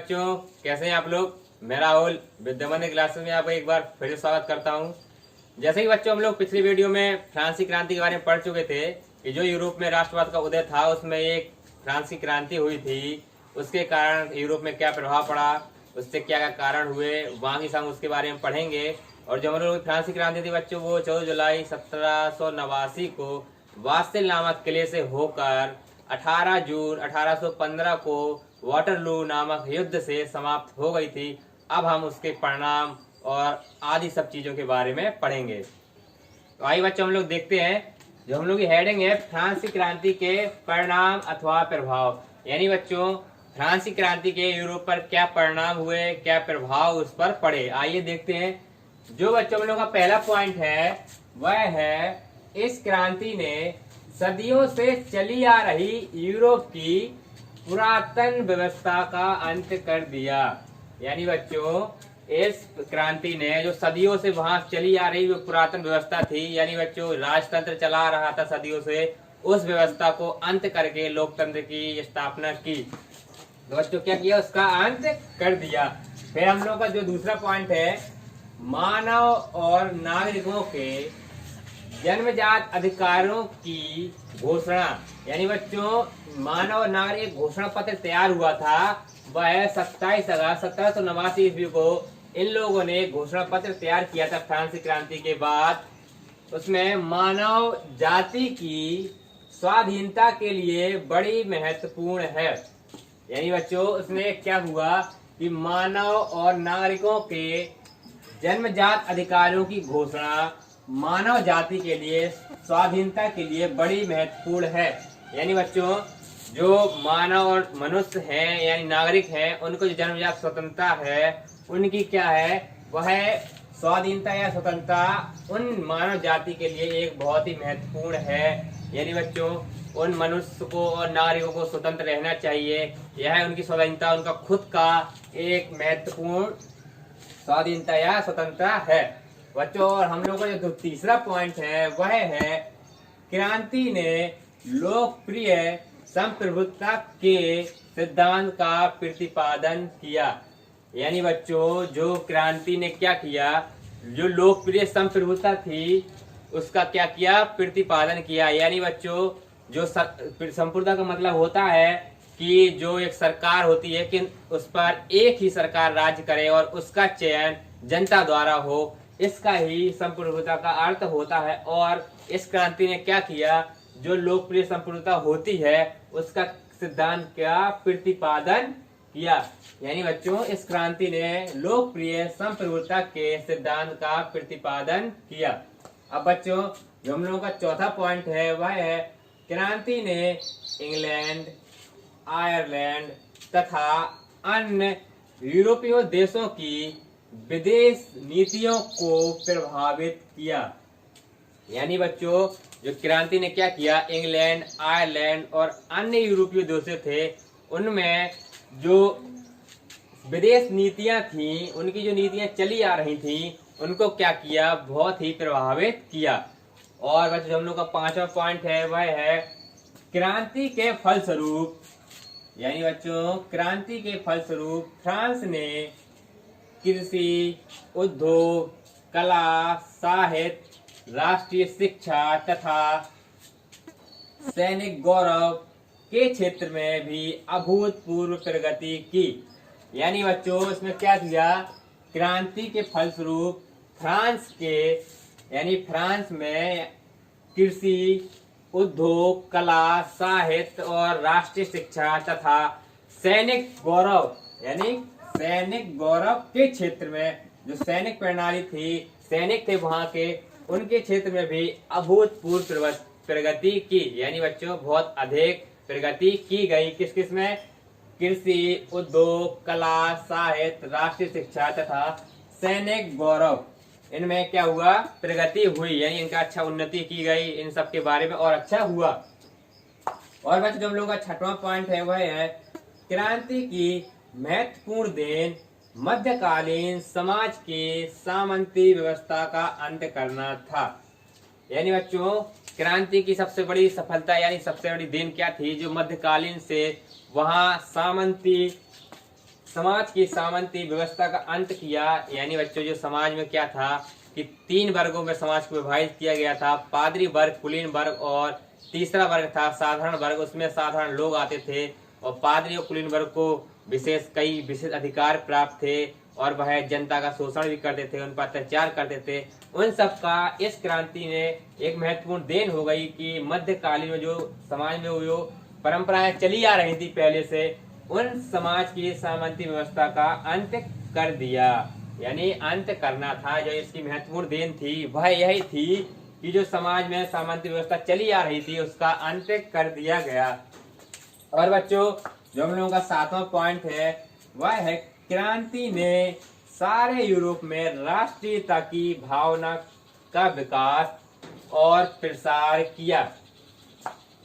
बच्चों, कैसे हैं आप लोग। मैं राहुल विद्यमान क्लासेस में आपका एक बार फिर से स्वागत करता हूं। जैसे कि बच्चों हम लोग पिछली वीडियो में फ्रांसीसी क्रांति के बारे में पढ़ चुके थे कि जो यूरोप में राष्ट्रवाद का उदय था उसमें एक फ्रांसीसी क्रांति हुई थी। उसके कारण यूरोप में क्या प्रभाव पड़ा, उससे क्या क्या कारण हुए, वहाँ की हम उसके बारे में पढ़ेंगे। और जो हम लोग फ्रांसीसी क्रांति थी बच्चों, वो 14 जुलाई 1789 को वास्सेल नामक किले से होकर 18 जून 1815 को वाटरलू नामक युद्ध से समाप्त हो गई थी। अब हम उसके परिणाम और आदि सब चीजों के बारे में पढ़ेंगे। तो आइए बच्चों हम लोग देखते हैं। जो हम लोग की हेडिंग है फ्रांसीसी क्रांति के परिणाम अथवा प्रभाव, यानी बच्चों फ्रांसीसी क्रांति के यूरोप पर क्या परिणाम हुए, क्या प्रभाव उस पर पड़े। आइए देखते हैं। जो बच्चों हम लोग का पहला पॉइंट है वह है इस क्रांति ने सदियों से चली आ रही यूरोप की पुरातन व्यवस्था का अंत कर दिया। यानी बच्चों इस क्रांति ने जो सदियों से वहां चली आ रही जो पुरातन व्यवस्था थी, यानी बच्चों राजतंत्र चला रहा था सदियों से, उस व्यवस्था को अंत करके लोकतंत्र की स्थापना की। तो बच्चों क्या किया, उसका अंत कर दिया। फिर हम लोग का जो दूसरा पॉइंट है मानव और नागरिकों के जन्मजात अधिकारों की घोषणा। यानी बच्चों मानव और नागरिक एक घोषणा पत्र तैयार हुआ था, वह 27 अगस्त 1789 ईस्वी को इन लोगों ने घोषणा पत्र तैयार किया था फ्रांसीसी क्रांति के बाद। उसमें मानव जाति की स्वाधीनता के लिए बड़ी महत्वपूर्ण है। यानी बच्चों उसमें क्या हुआ कि मानव और नागरिकों के जन्मजात अधिकारों की घोषणा मानव जाति के लिए स्वाधीनता के लिए बड़ी महत्वपूर्ण है। यानी बच्चों जो मानव और मनुष्य हैं यानी नागरिक हैं, उनको जो जन्मजात स्वतंत्रता है उनकी क्या है, वह स्वाधीनता या स्वतंत्रता उन मानव जाति के लिए एक बहुत ही महत्वपूर्ण है। यानी बच्चों उन मनुष्य को और नागरिकों को स्वतंत्र रहना चाहिए। यह उनकी स्वाधीनता, उनका खुद का एक महत्वपूर्ण स्वाधीनता या स्वतंत्रता है बच्चों। और हम लोगों का जो तीसरा पॉइंट है वह है क्रांति ने लोकप्रिय संप्रभुता के सिद्धांत का प्रतिपादन किया। यानी बच्चों जो क्रांति ने क्या किया, जो लोकप्रिय संप्रभुता थी उसका क्या किया, प्रतिपादन किया। यानी बच्चों जो संप्रभुता का मतलब होता है कि जो एक सरकार होती है कि उस पर एक ही सरकार राज्य करे और उसका चयन जनता द्वारा हो, इसका ही संप्रभुता का अर्थ होता है। और इस क्रांति ने क्या किया, जो लोकप्रिय संप्रभुता होती है उसका सिद्धांत का प्रतिपादन किया। यानी बच्चों इस क्रांति ने लोकप्रिय संप्रभुता के सिद्धांत का प्रतिपादन किया। अब बच्चों जो हम लोगों का चौथा पॉइंट है वह है क्रांति ने इंग्लैंड, आयरलैंड तथा अन्य यूरोपीय देशों की विदेश नीतियों को प्रभावित किया। यानी बच्चों जो क्रांति ने क्या किया, इंग्लैंड, आयरलैंड और अन्य यूरोपीय देश थे उनमें जो विदेश नीतियां थी, उनकी जो नीतियां चली आ रही थी उनको क्या किया, बहुत ही प्रभावित किया। और बच्चों हम लोग का पांचवा पॉइंट है वह है क्रांति के फलस्वरूप। यानी बच्चों क्रांति के फलस्वरूप फ्रांस ने कृषि, उद्योग, कला, साहित्य, राष्ट्रीय शिक्षा तथा सैनिक गौरव के क्षेत्र में भी अभूतपूर्व प्रगति की। यानी बच्चों इसमें क्या किया, क्रांति के फलस्वरूप फ्रांस के यानी फ्रांस में कृषि, उद्योग, कला, साहित्य और राष्ट्रीय शिक्षा तथा सैनिक गौरव यानी सैनिक गौरव के क्षेत्र में जो सैनिक प्रणाली थी, सैनिक थे वहां के, उनके क्षेत्र में भी अभूतपूर्व प्रगति की। यानी बच्चों बहुत अधिक प्रगति की गई। किस किस में, कृषि, उद्योग, कला, साहित्य, राष्ट्रीय शिक्षा तथा सैनिक गौरव, इनमें क्या हुआ, प्रगति हुई। यानी इनका अच्छा उन्नति की गई, इन सब के बारे में और अच्छा हुआ। और बच्चों जो हम लोगों का छठवां पॉइंट है वह है क्रांति की महत्वपूर्ण देन मध्यकालीन समाज की सामंती व्यवस्था का अंत करना था। यानी बच्चों क्रांति की सबसे बड़ी सफलता यानी सबसे बड़ी देन क्या थी, जो मध्यकालीन से वहां सामंती समाज की सामंती व्यवस्था का अंत किया। यानी बच्चों जो समाज में क्या था कि 3 वर्गों में समाज को विभाजित किया गया था, पादरी वर्ग, कुलीन वर्ग और तीसरा वर्ग था साधारण वर्ग। उसमें साधारण लोग आते थे और पादरी और कुलीन वर्ग को कई विशेष अधिकार प्राप्त थे और वह जनता का शोषण भी करते थे, उन पर अत्याचार करते थे। उन सब का इस क्रांति ने एक महत्वपूर्ण देन हो गई कि मध्यकालीन में जो समाज में जो परंपराएं चली आ रही थी पहले से, उन समाज की सामंती व्यवस्था का अंत कर दिया। यानी अंत करना था। जो इसकी महत्वपूर्ण देन थी वह यही थी कि जो समाज में सामंती व्यवस्था चली आ रही थी उसका अंत कर दिया गया। और बच्चों जो हम लोगों का 7वां पॉइंट है वह है क्रांति ने सारे यूरोप में राष्ट्रीयता की भावना का विकास और प्रसार किया।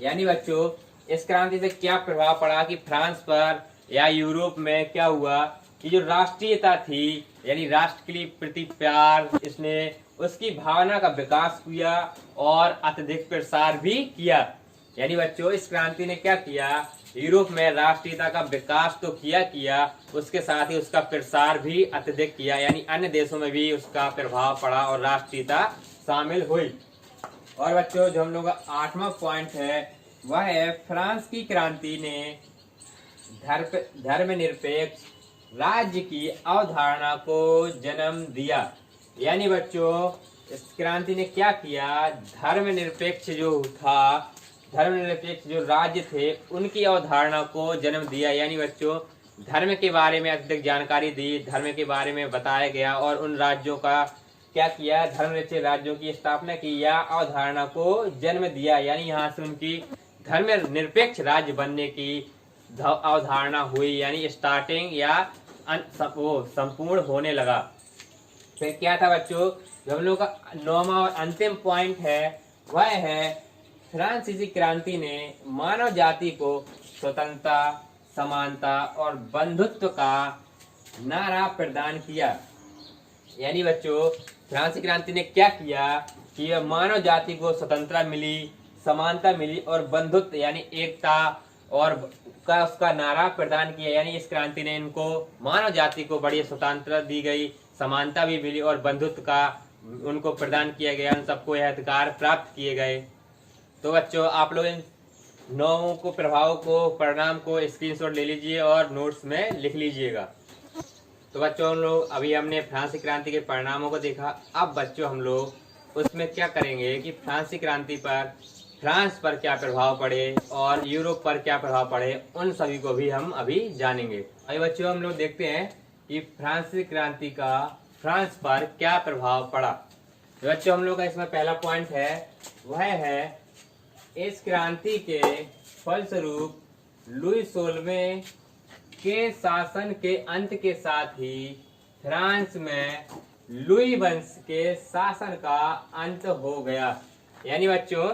यानी बच्चों इस क्रांति से क्या प्रभाव पड़ा कि फ्रांस पर या यूरोप में क्या हुआ कि जो राष्ट्रीयता थी यानी राष्ट्र के लिए प्रति प्यार, इसने उसकी भावना का विकास किया और अत्यधिक प्रसार भी किया। यानी बच्चों इस क्रांति ने क्या किया, यूरोप में राष्ट्रीयता का विकास तो किया, उसके साथ ही उसका प्रसार भी अत्यधिक किया। यानी अन्य देशों में भी उसका प्रभाव पड़ा और राष्ट्रीयता शामिल हुई। और बच्चों जो हम लोग का 8वां पॉइंट है वह है फ्रांस की क्रांति ने धर्मनिरपेक्ष राज्य की अवधारणा को जन्म दिया। यानी बच्चों इस क्रांति ने क्या किया, धर्मनिरपेक्ष जो राज्य थे उनकी अवधारणा को जन्म दिया। यानी बच्चों धर्म के बारे में अधिक जानकारी दी, धर्म के बारे में बताया गया और उन राज्यों का क्या किया, धर्मनिरपेक्ष राज्यों की स्थापना की या अवधारणा को जन्म दिया। यानी यहाँ से उनकी धर्मनिरपेक्ष राज्य बनने की अवधारणा हुई, यानी स्टार्टिंग या वो संपूर्ण होने लगा। फिर क्या था बच्चों, जो हम लोग का 9वां और अंतिम पॉइंट है वह है फ्रांसीसी क्रांति ने मानव जाति को स्वतंत्रता, समानता और बंधुत्व का नारा प्रदान किया। यानी बच्चों फ्रांसीसी क्रांति ने क्या किया कि मानव जाति को स्वतंत्रता मिली, समानता मिली और बंधुत्व यानी एकता और का उसका नारा प्रदान किया। यानी इस क्रांति ने इनको मानव जाति को बड़ी स्वतंत्रता दी गई, समानता भी मिली और बंधुत्व का उनको प्रदान किया गया, उन सबको यह अधिकार प्राप्त किए गए। तो बच्चों आप लोग इन 9 को प्रभाव को, परिणाम को स्क्रीनशॉट ले लीजिए और नोट्स में लिख लीजिएगा। तो बच्चों हम लोग अभी हमने फ्रांसीसी क्रांति के परिणामों को देखा। अब बच्चों हम लोग उसमें क्या करेंगे कि फ्रांसीसी क्रांति पर फ्रांस पर क्या प्रभाव पड़े और यूरोप पर क्या प्रभाव पड़े, उन सभी को भी हम अभी जानेंगे। अभी बच्चों हम लोग देखते हैं कि फ्रांसीसी क्रांति का फ्रांस पर क्या प्रभाव पड़ा। तो बच्चों हम लोग का इसमें पहला पॉइंट है वह है इस क्रांति के फलस्वरूप लुई 16वें के शासन के अंत के साथ ही फ्रांस में लुई वंश के शासन का अंत हो गया। यानी बच्चों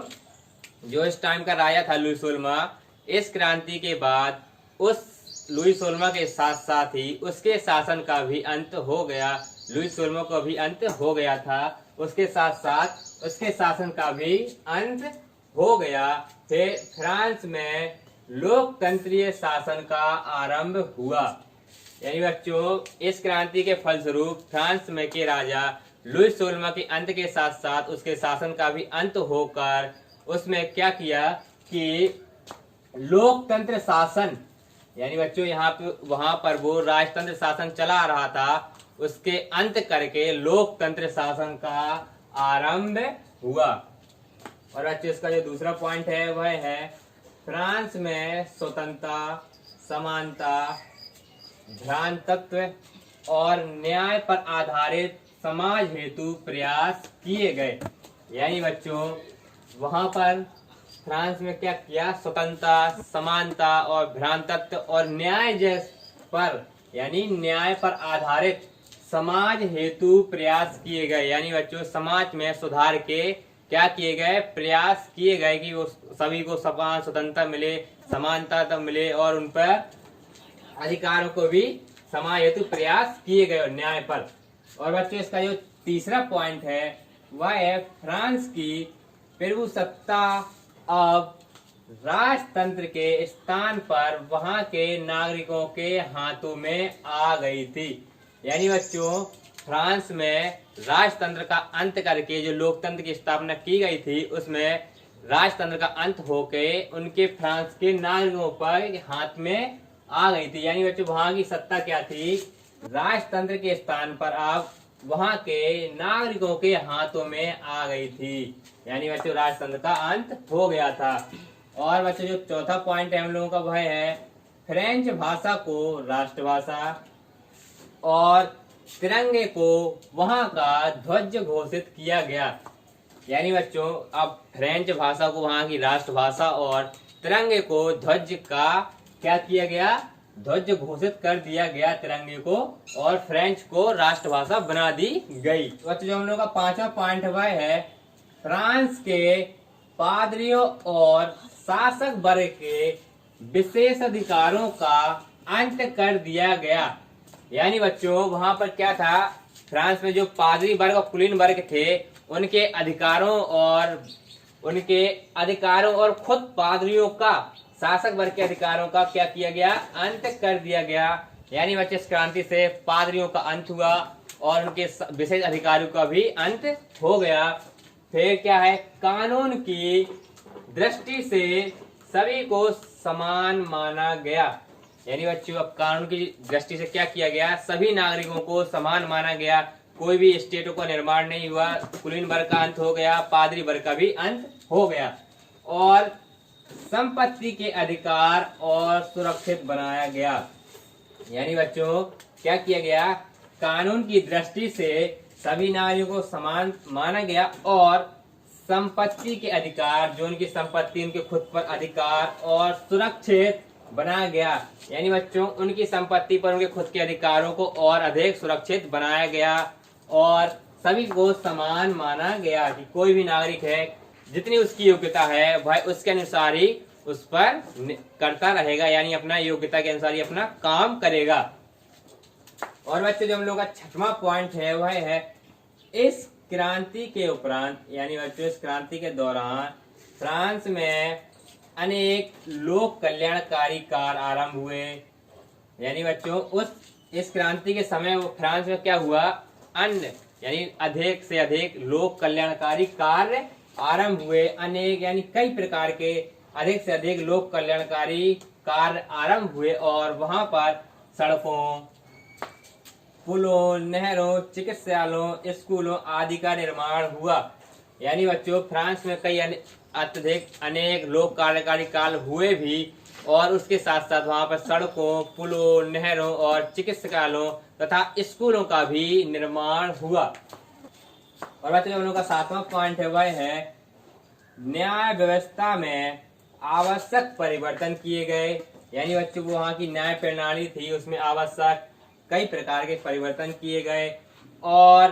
जो इस टाइम का राजा था लुई 16वां, इस क्रांति के बाद उस लुई 16वां के साथ साथ ही उसके शासन का भी अंत हो गया। लुई 16वां का भी अंत हो गया था, उसके साथ साथ उसके शासन का भी अंत हो गया। फिर फ्रांस में लोकतंत्रीय शासन का आरंभ हुआ। यानी बच्चों इस क्रांति के फलस्वरूप फ्रांस में के राजा लुई 16वां के अंत के साथ साथ उसके शासन का भी अंत होकर उसमें क्या किया कि लोकतंत्र शासन, यानी बच्चों यहाँ पे वहां पर वो राजतंत्र शासन चला आ रहा था, उसके अंत करके लोकतंत्र शासन का आरंभ हुआ। और बच्चों इसका जो दूसरा पॉइंट है वह है फ्रांस में स्वतंत्रता, समानता, भ्रातृत्व और न्याय पर आधारित समाज हेतु प्रयास किए गए। यानी बच्चों वहां पर फ्रांस में क्या किया, स्वतंत्रता, समानता और भ्रातृत्व और न्याय पर यानी न्याय पर आधारित समाज हेतु प्रयास किए गए। यानी बच्चों समाज में सुधार के क्या किए गए, प्रयास किए गए कि वो सभी को समान स्वतंत्रता मिले, समानता तब मिले और उन पर अधिकारों को भी समाज हेतु प्रयास किए गए न्याय पर। और बच्चों इसका जो तीसरा पॉइंट है वह है फ्रांस की प्रभुसत्ता अब राजतंत्र के स्थान पर वहां के नागरिकों के हाथों में आ गई थी। यानी बच्चों फ्रांस में राजतंत्र का अंत करके जो लोकतंत्र की स्थापना की गई थी उसमें राजतंत्र का अंत होके उनके फ्रांस के नागरिकों पर हाथ में आ गई थी। यानी बच्चों वहां की सत्ता क्या थी, राजतंत्र के स्थान पर अब वहां के नागरिकों के हाथों में आ गई थी। यानी बच्चों राजतंत्र का अंत हो गया था। और बच्चों जो चौथा पॉइंट है हम लोगों का वह है फ्रेंच भाषा को राष्ट्रभाषा और तिरंगे को वहां का ध्वज घोषित किया गया। यानी बच्चों अब फ्रेंच भाषा को वहां की राष्ट्रभाषा और तिरंगे को ध्वज का क्या किया गया, ध्वज घोषित कर दिया गया तिरंगे को, और फ्रेंच को राष्ट्रभाषा बना दी गई। बच्चों जो हम लोग का पांचवा पॉइंट वह है फ्रांस के पादरियों और शासक वर्ग के विशेष अधिकारों का अंत कर दिया गया। यानी बच्चों वहां पर क्या था, फ्रांस में जो पादरी वर्ग और कुलीन वर्ग थे उनके अधिकारों और खुद पादरियों का, शासक वर्ग के अधिकारों का क्या किया गया, अंत कर दिया गया। यानी बच्चे इस क्रांति से पादरियों का अंत हुआ और उनके विशेष अधिकारियों का भी अंत हो गया। फिर क्या है, कानून की दृष्टि से सभी को समान माना गया। यानी बच्चों अब कानून की दृष्टि से क्या किया गया, सभी नागरिकों को समान माना गया। कोई भी स्टेटों का निर्माण नहीं हुआ, कुलीन वर्ग का अंत हो गया, पादरी वर्ग का भी अंत हो गया, और संपत्ति के अधिकार और सुरक्षित बनाया गया। यानी बच्चों क्या किया गया, कानून की दृष्टि से सभी नागरिकों को समान माना गया और संपत्ति के अधिकार, जो उनकी संपत्ति उनके खुद पर अधिकार और सुरक्षित बनाया गया। यानी बच्चों उनकी संपत्ति पर उनके खुद के अधिकारों को और अधिक सुरक्षित बनाया गया और सभी को समान माना गया कि कोई भी नागरिक है जितनी उसकी योग्यता है वह उसके अनुसार ही उस पर करता रहेगा। यानी अपना योग्यता के अनुसार ही अपना काम करेगा। और बच्चों जो हम लोग का छठवां पॉइंट है वह है इस क्रांति के उपरांत, यानी बच्चों इस क्रांति के दौरान फ्रांस में अनेक लोक कल्याणकारी कार्य आरंभ हुए। यानी बच्चों इस क्रांति के समय फ्रांस में क्या हुआ, अन्य यानी अधिक से अधिक लोक कल्याणकारी कार्य आरंभ हुए। अनेक यानी कई प्रकार के अधिक से अधिक लोक कल्याणकारी कार्य आरंभ हुए और वहां पर सड़कों, पुलों, नहरों, चिकित्सालयों, स्कूलों आदि का निर्माण हुआ। यानी बच्चों फ्रांस में कई अत्यधिक अनेक लोक कार्यकारी कार्य हुए भी और उसके साथ साथ वहां पर सड़कों, पुलों, नहरों और चिकित्सालयों तथा स्कूलों का भी निर्माण हुआ। और बच्चों हम लोग का सातवां पॉइंट है वह है न्याय व्यवस्था में आवश्यक परिवर्तन किए गए। यानी बच्चों वहां की न्याय प्रणाली थी उसमें आवश्यक कई प्रकार के परिवर्तन किए गए और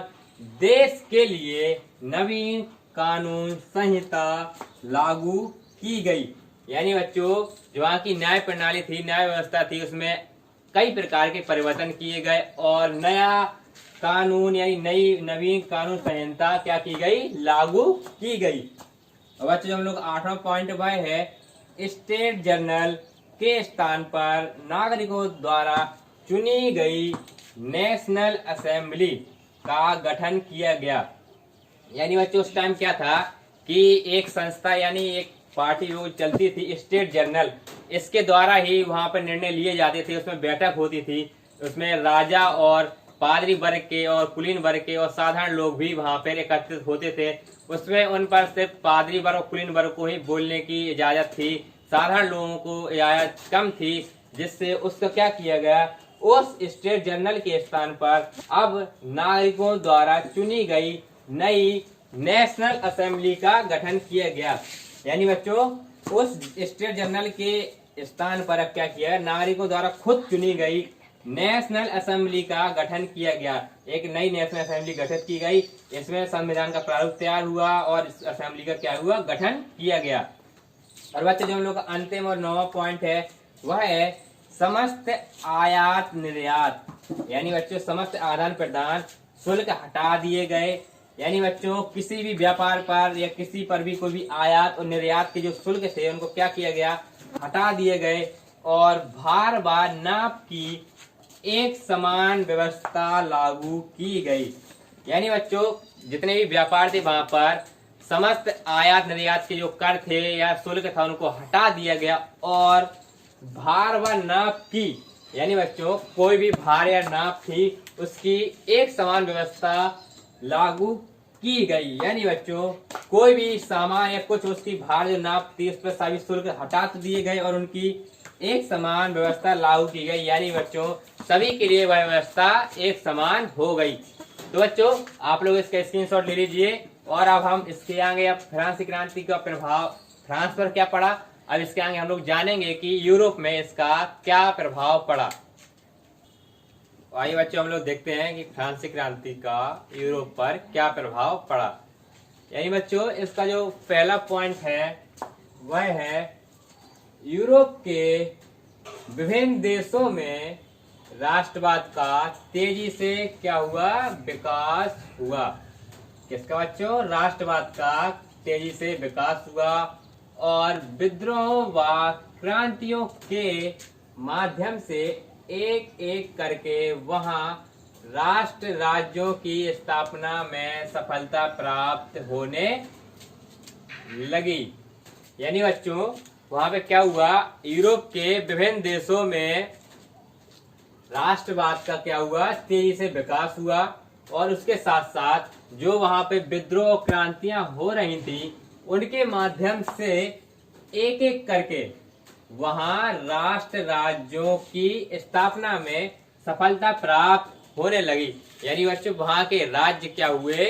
देश के लिए नवीन कानून संहिता लागू की गई। यानी बच्चों जो वहां की न्याय प्रणाली थी, न्याय व्यवस्था थी, उसमें कई प्रकार के परिवर्तन किए गए और नया कानून यानी नवीन कानून संहिता क्या की गई, लागू की गई। और बच्चों हम लोग आठवां पॉइंट वह है स्टेट जनरल के स्थान पर नागरिकों द्वारा चुनी गई नेशनल असेंबली का गठन किया गया। यानी बच्चों उस टाइम क्या था कि एक संस्था यानी एक पार्टी जो चलती थी स्टेट जनरल, इसके द्वारा ही वहां पर निर्णय लिए जाते थे। उसमें बैठक होती थी, उसमें राजा और पादरी वर्ग के और कुलीन वर्ग के और साधारण लोग भी वहां पर एकत्रित होते थे। उसमें उन पर सिर्फ पादरी वर्ग और कुलीन वर्ग को ही बोलने की इजाजत थी, साधारण लोगों को इजाजत कम थी, जिससे उसको क्या किया गया, उस स्टेट जनरल के स्थान पर अब नागरिकों द्वारा चुनी गई नई नेशनल असेंबली का गठन किया गया। यानी बच्चों उस स्टेट जनरल के स्थान पर अब क्या किया, नागरिकों द्वारा खुद चुनी गई नेशनल असेंबली का गठन किया गया। एक नई नेशनल असेंबली गठित की गई, इसमें संविधान का प्रारूप तैयार हुआ और इस असेंबली का क्या हुआ, गठन किया गया। और बच्चे जो हम लोग का अंतिम और 9वां पॉइंट है वह है समस्त आयात निर्यात। यानी बच्चों समस्त आदान प्रदान शुल्क हटा दिए गए। यानी बच्चों किसी भी व्यापार पर या किसी पर भी कोई भी आयात और निर्यात के जो शुल्क थे उनको क्या किया गया, हटा दिए गए और भार व नाप की एक समान व्यवस्था लागू की गई। यानी बच्चों जितने भी व्यापार थे वहां पर समस्त आयात निर्यात के जो कर थे या शुल्क था उनको हटा दिया गया और भार व नाप की, यानी बच्चों कोई भी भार या नाप थी उसकी एक समान व्यवस्था लागू की गई। यानी बच्चों कोई भी सामान या कुछ उसकी भार जो नाप थी उस पर सभी शुल्क हटा दिए गए और उनकी एक समान व्यवस्था लागू की गई। यानी बच्चों सभी के लिए वह व्यवस्था एक समान हो गई। तो बच्चों आप लोग इसका स्क्रीनशॉट ले लीजिए और अब हम इसके आगे अब फ्रांसीसी क्रांति का प्रभाव फ्रांस पर क्या पड़ा, अब इसके आगे हम लोग जानेंगे कि यूरोप में इसका क्या प्रभाव पड़ा। आइए बच्चों हम लोग देखते हैं कि फ्रांसीसी क्रांति का यूरोप पर क्या प्रभाव पड़ा। यानी बच्चों इसका जो पहला पॉइंट है वह है यूरोप के विभिन्न देशों में राष्ट्रवाद का तेजी से क्या हुआ, विकास हुआ। किसका बच्चों, राष्ट्रवाद का तेजी से विकास हुआ और विद्रोह व क्रांतियों के माध्यम से एक एक करके वहां राष्ट्र राज्यों की स्थापना में सफलता प्राप्त होने लगी। यानी बच्चों वहां पे क्या हुआ, यूरोप के विभिन्न देशों में राष्ट्रवाद का क्या हुआ, तेजी से विकास हुआ और उसके साथ साथ जो वहां पे विद्रोह क्रांतियां हो रही थी उनके माध्यम से एक एक करके वहां राष्ट्र राज्यों की स्थापना में सफलता प्राप्त होने लगी। यानी बच्चों वहां के राज्य क्या हुए,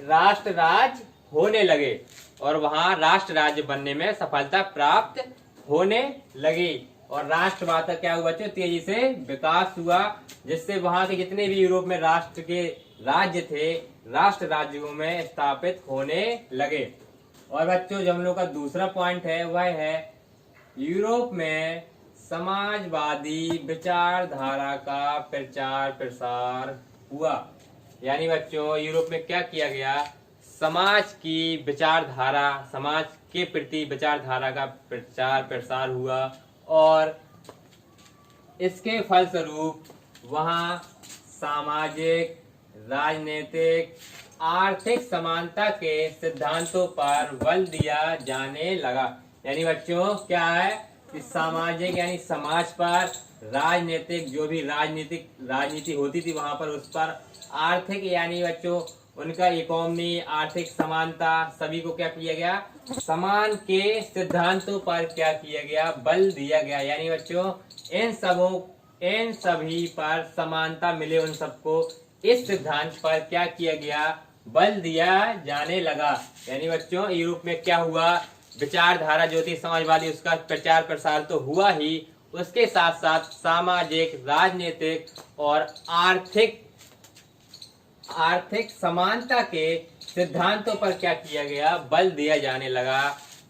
राष्ट्र राज्य होने लगे और वहां राष्ट्र राज्य बनने में सफलता प्राप्त होने लगी और राष्ट्रवाद का क्या हुआ बच्चों, तेजी से विकास हुआ जिससे वहां के जितने भी यूरोप में राष्ट्र के राज्य थे राष्ट्र राज्यों में स्थापित होने लगे। और बच्चों जो हम लोग का दूसरा पॉइंट है वह है यूरोप में समाजवादी विचारधारा का प्रचार प्रसार हुआ। यानी बच्चों यूरोप में क्या किया गया, समाज की विचारधारा, समाज के प्रति विचारधारा का प्रचार प्रसार हुआ और इसके फलस्वरूप वहां सामाजिक, राजनीतिक, आर्थिक समानता के सिद्धांतों पर बल दिया जाने लगा। यानी बच्चों क्या है कि सामाजिक यानी समाज पर, राजनीतिक जो भी राजनीति होती थी वहां पर उस पर, आर्थिक यानी बच्चों उनका इकोनॉमी, आर्थिक समानता, सभी को क्या किया गया, समान के सिद्धांतों पर क्या किया गया, बल दिया गया। यानी बच्चों इन सभी पर समानता मिले उन सबको, इस सिद्धांत पर क्या किया गया, बल दिया जाने लगा। यानी बच्चों यूरोप में क्या हुआ, विचारधारा जो थी समाजवादी उसका प्रचार प्रसार तो हुआ ही, उसके साथ साथ सामाजिक, राजनीतिक और आर्थिक समानता के सिद्धांतों पर क्या किया गया, बल दिया जाने लगा।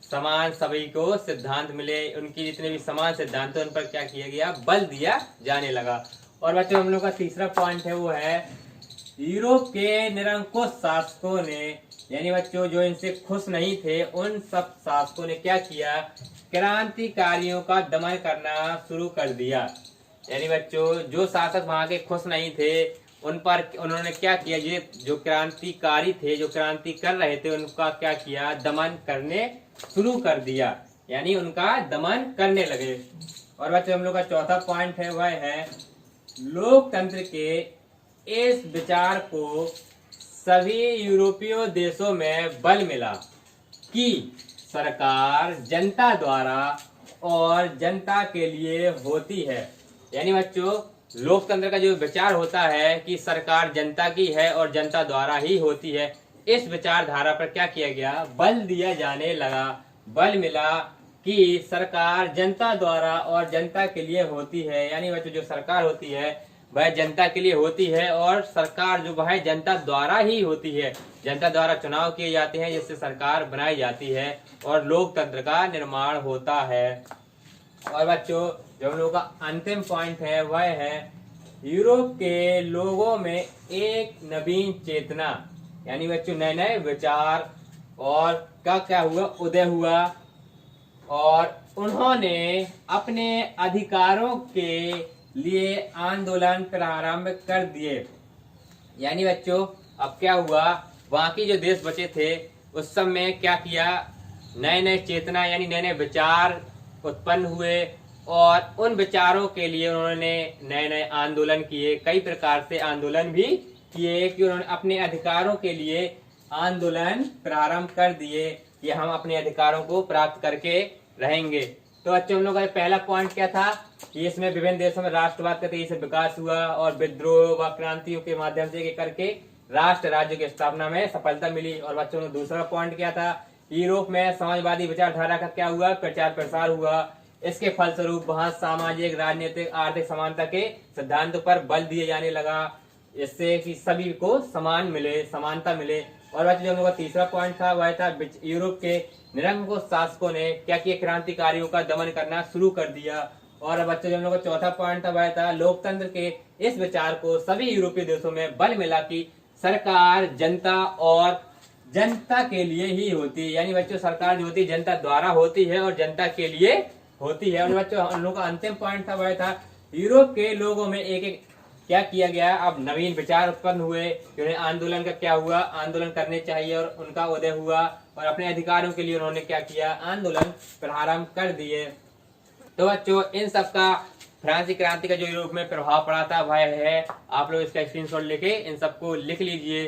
समान सभी को सिद्धांत मिले, उनकी जितने भी समान सिद्धांत उन पर क्या किया गया, बल दिया जाने लगा। और बच्चों हम लोग का तीसरा पॉइंट है वो है यूरोप के निरंकुश शासकों ने, यानी बच्चों जो इनसे खुश नहीं थे उन सब शासकों ने क्या किया, क्रांतिकारियों का दमन करना शुरू कर दिया। यानी बच्चों जो शासक वहां के खुश नहीं थे उन पर उन्होंने क्या किया, ये जो क्रांतिकारी थे, जो क्रांति कर रहे थे उनका क्या किया, दमन करने शुरू कर दिया, यानी उनका दमन करने लगे। और बच्चों हम लोग का चौथा पॉइंट है वह है लोकतंत्र के इस विचार को सभी यूरोपीय देशों में बल मिला कि सरकार जनता द्वारा और जनता के लिए होती है। यानी बच्चों लोकतंत्र का जो विचार होता है कि सरकार जनता की है और जनता द्वारा ही होती है, इस विचारधारा पर क्या किया गया, बल दिया जाने लगा, बल मिला कि सरकार जनता द्वारा और जनता के लिए होती है। यानी बच्चों जो सरकार होती है वह जनता के लिए होती है और सरकार जो वह जनता द्वारा ही होती है, जनता द्वारा चुनाव किए जाते हैं जिससे सरकार बनाई जाती है और लोकतंत्र का निर्माण होता है। और बच्चों जो हम लोगों का अंतिम पॉइंट है वह है यूरोप के लोगों में एक नवीन चेतना यानी बच्चों नए नए विचार और क्या क्या हुआ, उदय हुआ, और उन्होंने अपने अधिकारों के लिए आंदोलन प्रारंभ कर दिए। यानी बच्चों अब क्या हुआ, बाकी जो देश बचे थे उस समय क्या किया, नए नए चेतना यानी नए नए विचार उत्पन्न हुए, और उन विचारों के लिए उन्होंने नए नए आंदोलन किए, कई प्रकार से आंदोलन भी किए कि उन्होंने अपने अधिकारों के लिए आंदोलन प्रारंभ कर दिए कि हम अपने अधिकारों को प्राप्त करके रहेंगे। तो बच्चों हम लोग का पहला पॉइंट क्या था कि इसमें विभिन्न देशों में राष्ट्रवाद का तेजी से विकास हुआ और विद्रोह व क्रांतियों के माध्यम से करके राष्ट्र राज्य की स्थापना में सफलता मिली। और बच्चों ने दूसरा पॉइंट क्या था, यूरोप में समाजवादी विचारधारा का क्या हुआ, प्रचार प्रसार हुआ। इसके फलस्वरूप वहां सामाजिक राजनीतिक आर्थिक समानता के सिद्धांतों पर बल दिए जाने लगा, इससे कि सभी को समान मिले, समानता मिले। और बच्चों जो हम लोग का तीसरा पॉइंट था वह था यूरोप के निरंकुश शासकों ने क्या किया, क्रांतिकारियों का दमन करना शुरू कर दिया। और बच्चों जो हम लोग का चौथा पॉइंट था वह था लोकतंत्र के इस विचार को सभी यूरोपीय देशों में बल मिला कि सरकार जनता और जनता के लिए ही होती है। यानी बच्चों सरकार जो होती है जनता द्वारा होती है और जनता के लिए होती है। और बच्चों हम लोग का अंतिम पॉइंट था वह था यूरोप के लोगों में एक एक क्या किया गया, अब नवीन विचार उत्पन्न हुए, उन्हें आंदोलन का क्या हुआ, आंदोलन करने चाहिए, और उनका उदय हुआ और अपने अधिकारों के लिए उन्होंने क्या किया, आंदोलन प्रारंभ कर दिए। तो बच्चों इन सब का फ्रांसीसी क्रांति का जो यूरोप में प्रभाव पड़ा था वह है, आप लोग इसका स्क्रीनशॉट लेके इन सबको लिख लीजिए।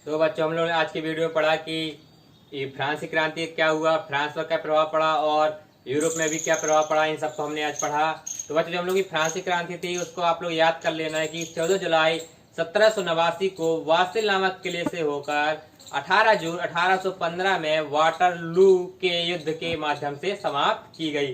तो बच्चों हम लोग ने आज की वीडियो में पढ़ा कि फ्रांसीसी क्रांति क्या हुआ, फ्रांस पर क्या प्रभाव पड़ा और यूरोप में भी क्या प्रभाव पड़ा, इन सबको हमने आज पढ़ा। तो बच्चों जो हम लोग की फ्रांसीसी क्रांति थी उसको आप लोग याद कर लेना है कि 14 जुलाई 1789 को वासिल नामक किले से होकर 18 जून 1815 में वाटरलू के युद्ध के माध्यम से समाप्त की गई।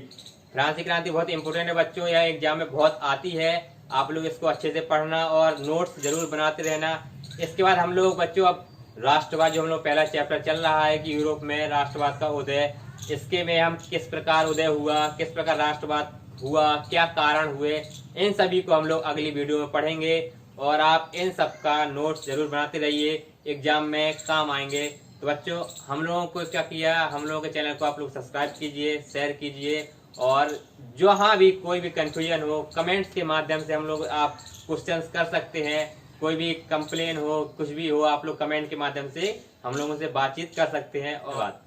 फ्रांसीसी क्रांति बहुत इंपोर्टेंट है बच्चों, यह एग्जाम में बहुत आती है, आप लोग इसको अच्छे से पढ़ना और नोट्स जरूर बनाते रहना। इसके बाद हम लोग बच्चों अब राष्ट्रवाद जो हम लोग पहला चैप्टर चल रहा है कि यूरोप में राष्ट्रवाद का उदय, इसके में हम किस प्रकार उदय हुआ, किस प्रकार राष्ट्रवाद हुआ, क्या कारण हुए, इन सभी को हम लोग अगली वीडियो में पढ़ेंगे। और आप इन सब का नोट्स जरूर बनाते रहिए, एग्जाम में काम आएंगे। तो बच्चों हम लोगों को क्या किया, हम लोगों के चैनल को आप लोग सब्सक्राइब कीजिए, शेयर कीजिए, और जहाँ भी कोई भी कंफ्यूजन हो कमेंट्स के माध्यम से हम लोग आप क्वेश्चंस कर सकते हैं, कोई भी कंप्लेन हो कुछ भी हो आप लोग कमेंट के माध्यम से हम लोगों से बातचीत कर सकते हैं। और बात